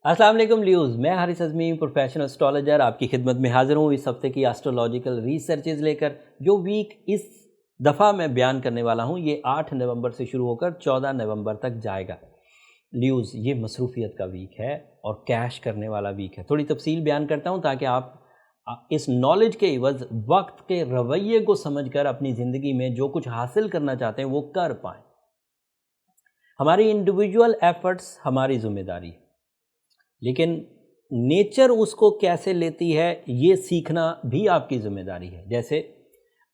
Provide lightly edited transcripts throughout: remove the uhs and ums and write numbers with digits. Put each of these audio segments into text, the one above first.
السلام علیکم لیوز، میں حارث اعظمی پروفیشنل اسٹرالوجر آپ کی خدمت میں حاضر ہوں اس ہفتے کی ایسٹرولوجیکل ریسرچز لے کر۔ جو ویک اس دفعہ میں بیان کرنے والا ہوں یہ 8 نومبر سے شروع ہو کر 14 نومبر تک جائے گا۔ لیوز، یہ مصروفیت کا ویک ہے اور کیش کرنے والا ویک ہے۔ تھوڑی تفصیل بیان کرتا ہوں تاکہ آپ اس نالج کے عوض وقت کے رویے کو سمجھ کر اپنی زندگی میں جو کچھ حاصل کرنا چاہتے ہیں وہ کر پائیں۔ ہماری انڈیویجول ایفرٹس ہماری ذمہ داری ہے، لیکن نیچر اس کو کیسے لیتی ہے یہ سیکھنا بھی آپ کی ذمہ داری ہے۔ جیسے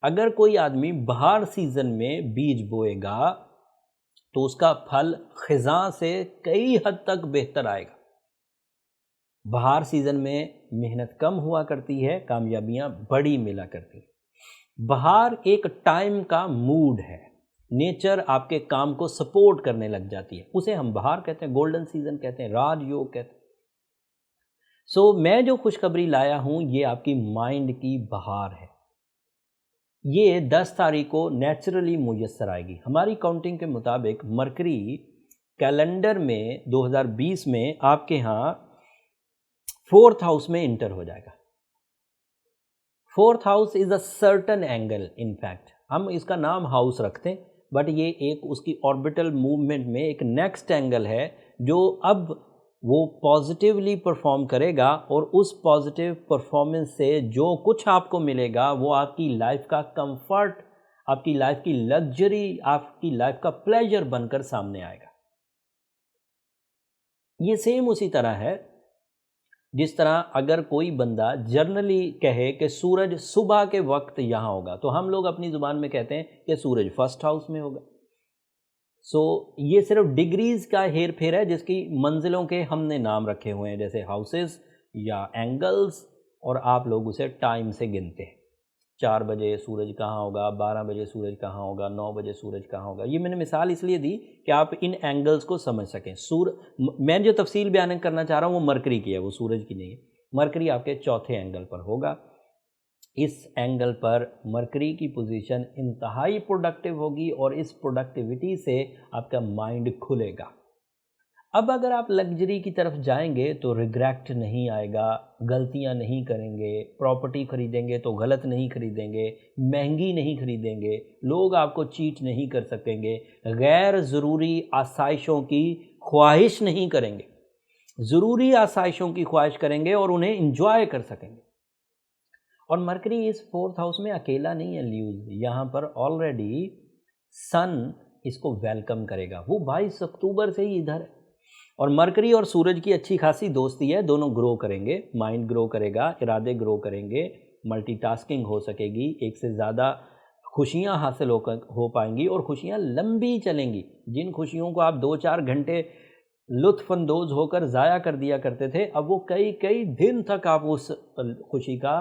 اگر کوئی آدمی بہار سیزن میں بیج بوئے گا تو اس کا پھل خزاں سے کئی حد تک بہتر آئے گا۔ بہار سیزن میں محنت کم ہوا کرتی ہے، کامیابیاں بڑی ملا کرتی ہیں۔ بہار ایک ٹائم کا موڈ ہے، نیچر آپ کے کام کو سپورٹ کرنے لگ جاتی ہے، اسے ہم بہار کہتے ہیں، گولڈن سیزن کہتے ہیں، راج یوگ کہتے ہیں۔ میں جو خوشخبری لایا ہوں یہ آپ کی مائنڈ کی بہار ہے۔ یہ 10 تاریخ کو نیچرلی میسر آئے گی۔ ہماری کاؤنٹنگ کے مطابق مرکری کیلنڈر میں 2020 میں آپ کے ہاں 4th ہاؤس میں انٹر ہو جائے گا۔ 4th house is a certain angle, in fact ہم اس کا نام ہاؤس رکھتے ہیں، بٹ یہ ایک اس کی آربیٹل موومنٹ میں ایک نیکسٹ اینگل ہے جو اب وہ پازیٹیولی پرفارم کرے گا، اور اس پازیٹیو پرفارمنس سے جو کچھ آپ کو ملے گا وہ آپ کی لائف کا کمفرٹ، آپ کی لائف کی لگژری، آپ کی لائف کا پلیجر بن کر سامنے آئے گا۔ یہ سیم اسی طرح ہے جس طرح اگر کوئی بندہ جرنلی کہے کہ سورج صبح کے وقت یہاں ہوگا تو ہم لوگ اپنی زبان میں کہتے ہیں کہ سورج 1st ہاؤس میں ہوگا۔ یہ صرف ڈگریز کا ہیر پھیر ہے جس کی منزلوں کے ہم نے نام رکھے ہوئے ہیں، جیسے ہاؤسز یا اینگلز، اور آپ لوگ اسے ٹائم سے گنتے ہیں۔ 4 بجے سورج کہاں ہوگا، 12 بجے سورج کہاں ہوگا، 9 بجے سورج کہاں ہوگا۔ یہ میں نے مثال اس لیے دی کہ آپ ان اینگلز کو سمجھ سکیں۔ میں جو تفصیل بیان کرنا چاہ رہا ہوں وہ مرکری کی ہے، وہ سورج کی نہیں ہے۔ مرکری آپ کے 4تھے اینگل پر ہوگا۔ اس اینگل پر مرکری کی پوزیشن انتہائی پروڈکٹیو ہوگی اور اس پروڈکٹیوٹی سے آپ کا مائنڈ کھلے گا۔ اب اگر آپ لگژری کی طرف جائیں گے تو ریگریٹ نہیں آئے گا، غلطیاں نہیں کریں گے، پراپرٹی خریدیں گے تو غلط نہیں خریدیں گے، مہنگی نہیں خریدیں گے، لوگ آپ کو چیٹ نہیں کر سکیں گے، غیر ضروری آسائشوں کی خواہش نہیں کریں گے، ضروری آسائشوں کی خواہش کریں گے اور انہیں انجوائے کر سکیں گے۔ اور مرکری اس 4th ہاؤس میں اکیلا نہیں ہے لیوز، یہاں پر آلریڈی سن اس کو ویلکم کرے گا، وہ 22 اکتوبر سے ہی ادھر ہے۔ اور مرکری اور سورج کی اچھی خاصی دوستی ہے، دونوں گرو کریں گے، مائنڈ گرو کرے گا، ارادے گرو کریں گے، ملٹی ٹاسکنگ ہو سکے گی، ایک سے زیادہ خوشیاں حاصل ہو پائیں گی اور خوشیاں لمبی چلیں گی۔ جن خوشیوں کو آپ 2-4 گھنٹے لطف اندوز ہو کر ضائع کر دیا کرتے تھے، اب وہ کئی دن تک آپ اس خوشی کا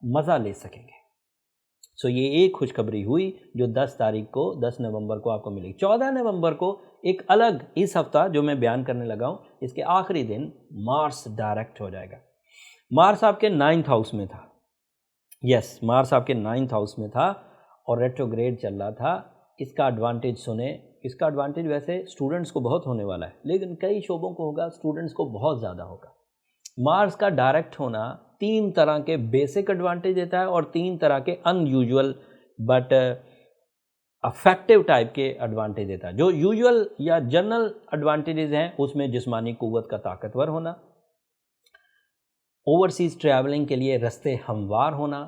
مزہ لے سکیں گے۔ یہ ایک خوشخبری ہوئی جو 10 نومبر کو آپ کو ملے گی۔ 14 نومبر کو ایک الگ، اس ہفتہ جو میں بیان کرنے لگا ہوں اس کے آخری دن مارس ڈائریکٹ ہو جائے گا۔ مارس آپ کے 9th ہاؤس میں تھا، مارس آپ کے 9th ہاؤس میں تھا اور ریٹروگریڈ چل رہا تھا۔ اس کا ایڈوانٹیج سنیں، اس کا ایڈوانٹیج ویسے اسٹوڈنٹس کو بہت ہونے والا ہے، لیکن کئی شعبوں کو ہوگا، اسٹوڈنٹس کو بہت زیادہ ہوگا۔ مارس کا ڈائریکٹ ہونا 3 طرح کے بیسک ایڈوانٹیج دیتا ہے اور 3 طرح کے ان یوزول بٹ افیکٹو ٹائپ کے ایڈوانٹیج دیتا ہے۔ جو یوزول یا جنرل ایڈوانٹیجز ہیں اس میں جسمانی قوت کا طاقتور ہونا، اوورسیز ٹریولنگ کے لیے رستے ہموار ہونا،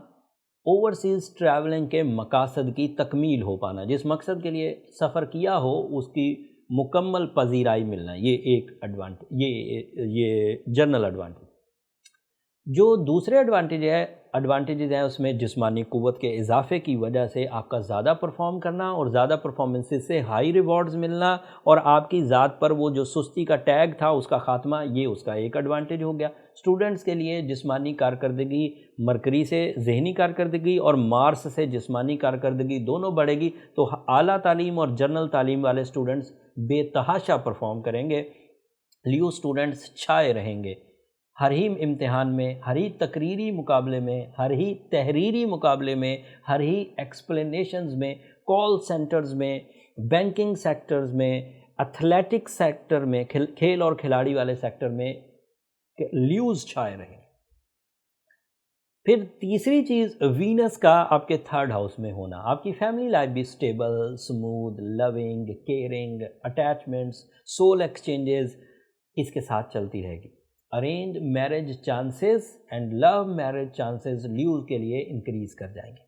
اوورسیز ٹریولنگ کے مقاصد کی تکمیل ہو پانا، جس مقصد کے لیے سفر کیا ہو اس کی مکمل پذیرائی ملنا، یہ ایک ایڈوانٹیج، یہ جنرل ایڈوانٹیج۔ جو دوسرے ایڈوانٹیجز ہیں اس میں جسمانی قوت کے اضافے کی وجہ سے آپ کا زیادہ پرفارم کرنا اور زیادہ پرفارمنسز سے ہائی ریوارڈز ملنا، اور آپ کی ذات پر وہ جو سستی کا ٹیگ تھا اس کا خاتمہ، یہ اس کا ایک ایڈوانٹیج ہو گیا۔ اسٹوڈنٹس کے لیے جسمانی کارکردگی مرکری سے ذہنی کارکردگی اور مارس سے جسمانی کارکردگی دونوں بڑھے گی، تو اعلیٰ تعلیم اور جنرل تعلیم والے اسٹوڈنٹس بے تحاشا پرفارم کریں گے۔ لیو اسٹوڈنٹس چھائے رہیں گے ہر ہی امتحان میں، ہر ہی تقریری مقابلے میں، ہر ہی تحریری مقابلے میں، ہر ہی ایکسپلینیشنز میں، کال سینٹرز میں، بینکنگ سیکٹرز میں، ایتھلیٹک سیکٹر میں، کھیل اور کھلاڑی والے سیکٹر میں کہ لیوز چھائے رہیں۔ پھر تیسری چیز وینس کا آپ کے 3rd ہاؤس میں ہونا، آپ کی فیملی لائف بھی stable, smooth, loving, caring, attachments, soul exchanges اس کے ساتھ چلتی رہے گی۔ Arrange marriage chances and love marriage chances Leos کے لیے انکریز کر جائیں گے۔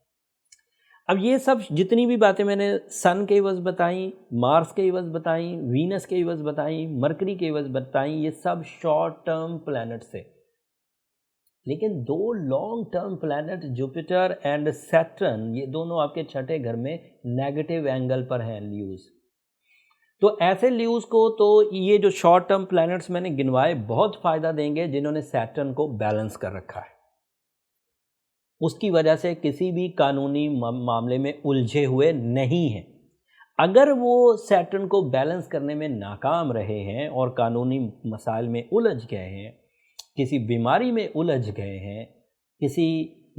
اب یہ سب جتنی بھی باتیں میں نے سن کے عوض بتائیں، مارس کے عوض بتائیں، وینس کے عوض بتائیں، مرکری کے عوض بتائیں، یہ سب شارٹ ٹرم پلانٹس تھے، لیکن 2 long term planet Jupiter and Saturn یہ دونوں آپ کے 6ٹھے گھر میں نیگیٹو اینگل پر ہیں لیوز۔ تو ایسے لیوز کو تو یہ جو شارٹ ٹرم پلانٹس میں نے گنوائے بہت فائدہ دیں گے جنہوں نے سیٹرن کو بیلنس کر رکھا ہے، اس کی وجہ سے کسی بھی قانونی معاملے میں الجھے ہوئے نہیں ہیں۔ اگر وہ سیٹرن کو بیلنس کرنے میں ناکام رہے ہیں اور قانونی مسائل میں الجھ گئے ہیں، کسی بیماری میں الجھ گئے ہیں، کسی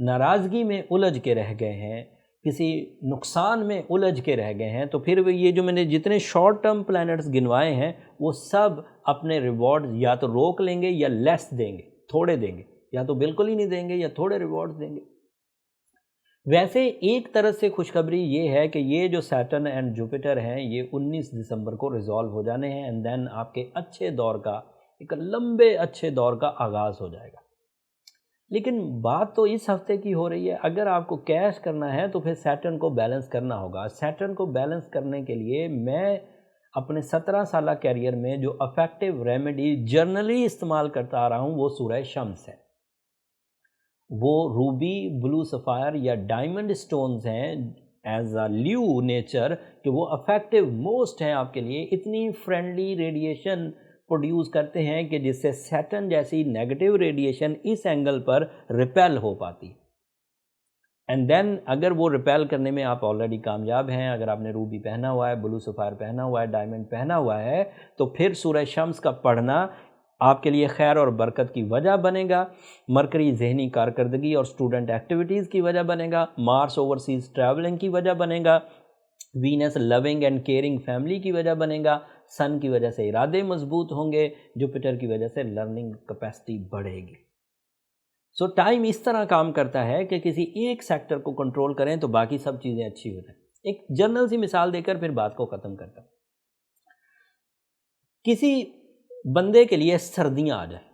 ناراضگی میں الجھ کے رہ گئے ہیں، کسی نقصان میں الجھ کے رہ گئے ہیں، تو پھر یہ جو میں نے جتنے شارٹ ٹرم پلانٹس گنوائے ہیں وہ سب اپنے ریوارڈز یا تو روک لیں گے یا لیس دیں گے، تھوڑے دیں گے، یا تو بالکل ہی نہیں دیں گے یا تھوڑے ریوارڈز دیں گے۔ ویسے ایک طرح سے خوشخبری یہ ہے کہ یہ جو سیٹرن اینڈ جوپیٹر ہیں یہ 19 دسمبر کو ریزالو ہو جانے ہیں، اینڈ دین آپ کے اچھے دور کا، ایک لمبے اچھے دور کا آغاز ہو جائے گا۔ لیکن بات تو اس ہفتے کی ہو رہی ہے، اگر آپ کو کیش کرنا ہے تو پھر سیٹرن کو بیلنس کرنا ہوگا۔ سیٹرن کو بیلنس کرنے کے لیے میں اپنے 17 سالہ کیریئر میں جو افیکٹو ریمیڈی جرنلی استعمال کرتا آ رہا ہوں وہ سورہ شمس ہے۔ وہ روبی، بلو سفائر یا ڈائمنڈ سٹونز ہیں ایز اے لیو نیچر کہ وہ افیکٹو موسٹ ہیں آپ کے لیے، اتنی فرینڈلی ریڈیشن پروڈیوس کرتے ہیں کہ جس سے سیٹرن جیسی نیگیٹو ریڈیشن اس اینگل پر ریپیل ہو پاتی۔ اینڈ دین اگر وہ ریپیل کرنے میں آپ آلریڈی کامیاب ہیں، اگر آپ نے روبی پہنا ہوا ہے، بلو سفائر پہنا ہوا ہے، ڈائمنڈ پہنا ہوا ہے، تو پھر سورہ شمس کا پڑھنا آپ کے لیے خیر اور برکت کی وجہ بنے گا۔ مرکری ذہنی کارکردگی اور اسٹوڈنٹ ایکٹیویٹیز کی وجہ بنے گا، مارس اوورسیز ٹریولنگ کی وجہ بنے گا، وینس لونگ اینڈ کیئرنگ فیملی کی وجہ بنے گا، سن کی وجہ سے ارادے مضبوط ہوں گے، جوپیٹر کی وجہ سے لرننگ کیپیسٹی بڑھے گی۔ سو ٹائم اس طرح کام کرتا ہے کہ کسی ایک سیکٹر کو کنٹرول کریں تو باقی سب چیزیں اچھی ہو جائیں۔ ایک جنرل سی مثال دے کر پھر بات کو ختم کرتا ہوں۔ کسی بندے کے لیے سردیاں آ جائیں،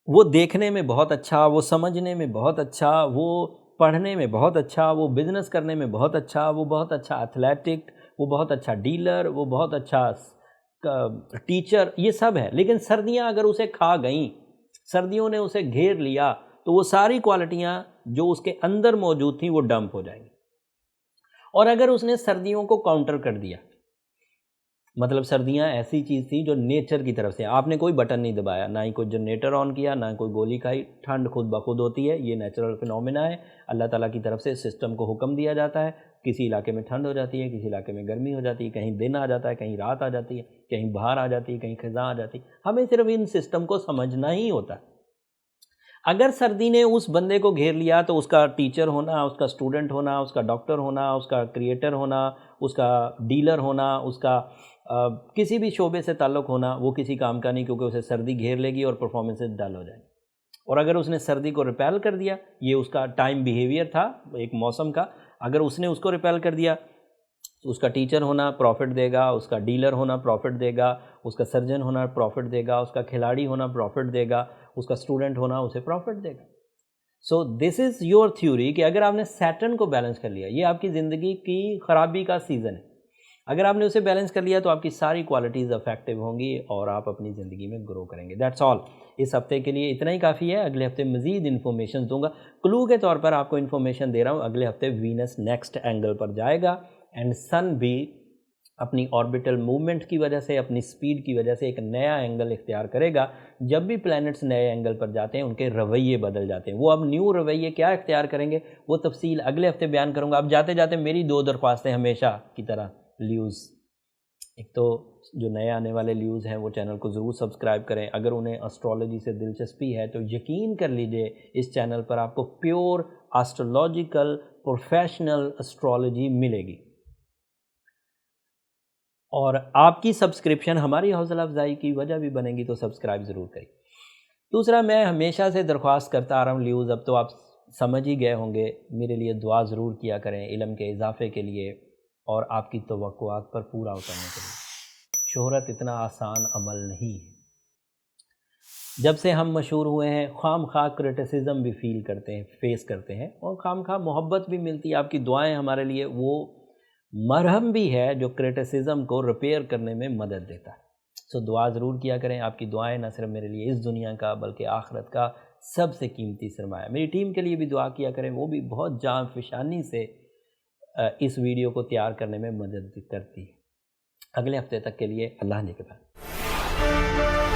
وہ دیکھنے میں بہت اچھا، وہ سمجھنے میں بہت اچھا، وہ پڑھنے میں بہت اچھا، وہ بزنس کرنے میں بہت اچھا، وہ بہت اچھا ایتھلیٹک، وہ بہت اچھا ڈیلر، وہ بہت اچھا ٹیچر، یہ سب ہے، لیکن سردیاں اگر اسے کھا گئیں، سردیوں نے اسے گھیر لیا، تو وہ ساری کوالٹیاں جو اس کے اندر موجود تھیں وہ ڈمپ ہو جائیں گی۔ اور اگر اس نے سردیوں کو کاؤنٹر کر دیا، مطلب سردیاں ایسی چیز تھی جو نیچر کی طرف سے، آپ نے کوئی بٹن نہیں دبایا، نہ ہی کوئی جنریٹر آن کیا، نہ کوئی گولی کھائی، ٹھنڈ خود بخود ہوتی ہے، یہ نیچرل فینومینا ہے، اللہ تعالیٰ کی طرف سے سسٹم کو حکم دیا جاتا ہے، کسی علاقے میں ٹھنڈ ہو جاتی ہے، کسی علاقے میں گرمی ہو جاتی ہے، کہیں دن آ جاتا ہے، کہیں رات آ جاتی ہے، کہیں بہار آ جاتی ہے، کہیں خزاں آ جاتی ہے، ہمیں صرف ان سسٹم کو سمجھنا ہی ہوتا ہے۔ اگر سردی نے اس بندے کو گھیر لیا تو اس کا ٹیچر ہونا، اس کا اسٹوڈنٹ ہونا، اس کا ڈاکٹر ہونا، اس کا کریٹر ہونا، اس کا ڈیلر ہونا، اس کا کسی بھی شعبے سے تعلق ہونا، وہ کسی کام کا نہیں، کیونکہ اسے سردی گھیر لے گی اور پرفارمنسز ڈل ہو جائیں گی۔ اور اگر اس نے سردی کو ریپیل کر دیا، یہ اس کا ٹائم بیہیویئر تھا ایک موسم کا، اگر اس نے اس کو ریپیل کر دیا تو اس کا ٹیچر ہونا پروفٹ دے گا، اس کا ڈیلر ہونا پروفٹ دے گا، اس کا سرجن ہونا پروفٹ دے گا، اس کا کھلاڑی ہونا پروفٹ دے گا، اس کا اسٹوڈنٹ ہونا اسے پروفٹ دے گا۔ So this is your theory کہ اگر آپ نے سیٹرن کو بیلنس کر لیا، یہ آپ کی زندگی کی خرابی کا سیزن ہے، اگر آپ نے اسے بیلنس کر لیا تو آپ کی ساری کوالٹیز افیکٹو ہوں گی اور آپ اپنی زندگی میں گرو کریں گے۔ دیٹس آل، اس ہفتے کے لیے اتنا ہی کافی ہے، اگلے ہفتے مزید انفارمیشن دوں گا۔ کلو کے طور پر آپ کو انفارمیشن دے رہا ہوں، اگلے ہفتے وینس نیکسٹ اینگل پر جائے گا، اینڈ سن بھی اپنی آربیٹل موومنٹ کی وجہ سے، اپنی سپیڈ کی وجہ سے ایک نیا اینگل اختیار کرے گا۔ جب بھی پلینٹس نئے اینگل پر جاتے ہیں ان کے رویے بدل جاتے ہیں، وہ اب نیو رویے کیا اختیار کریں گے وہ تفصیل اگلے ہفتے بیان کروں گا۔ اب جاتے جاتے میری 2 درخواستیں ہمیشہ کی طرح، لیوز، ایک تو جو نئے آنے والے لیوز ہیں وہ چینل کو ضرور سبسکرائب کریں، اگر انہیں اسٹرالوجی سے دلچسپی ہے تو یقین کر لیجئے اس چینل پر آپ کو پیور اسٹرولوجیکل پروفیشنل اسٹرالوجی ملے گی، اور آپ کی سبسکرپشن ہماری حوصلہ افزائی کی وجہ بھی بنے گی، تو سبسکرائب ضرور کریں۔ دوسرا، میں ہمیشہ سے درخواست کرتا آ رہا ہوں لیوز، اب تو آپ سمجھ ہی گئے ہوں گے، میرے لیے دعا ضرور کیا کریں علم کے اضافے کے لیے اور آپ کی توقعات پر پورا اترنے کے لیے۔ شہرت اتنا آسان عمل نہیں ہے۔ جب سے ہم مشہور ہوئے ہیں خام خواہ کرٹیسزم بھی فیس کرتے ہیں اور خام خواہ محبت بھی ملتی ہے۔ آپ کی دعائیں ہمارے لیے وہ مرہم بھی ہے جو کرٹیسزم کو ریپیئر کرنے میں مدد دیتا ہے۔ سو دعا ضرور کیا کریں، آپ کی دعائیں نہ صرف میرے لیے اس دنیا کا بلکہ آخرت کا سب سے قیمتی سرمایہ۔ میری ٹیم کے لیے بھی دعا کیا کریں، وہ بھی بہت جان فشانی سے اس ویڈیو کو تیار کرنے میں مدد کرتی ہے۔ اگلے ہفتے تک کے لیے اللہ نگہبان۔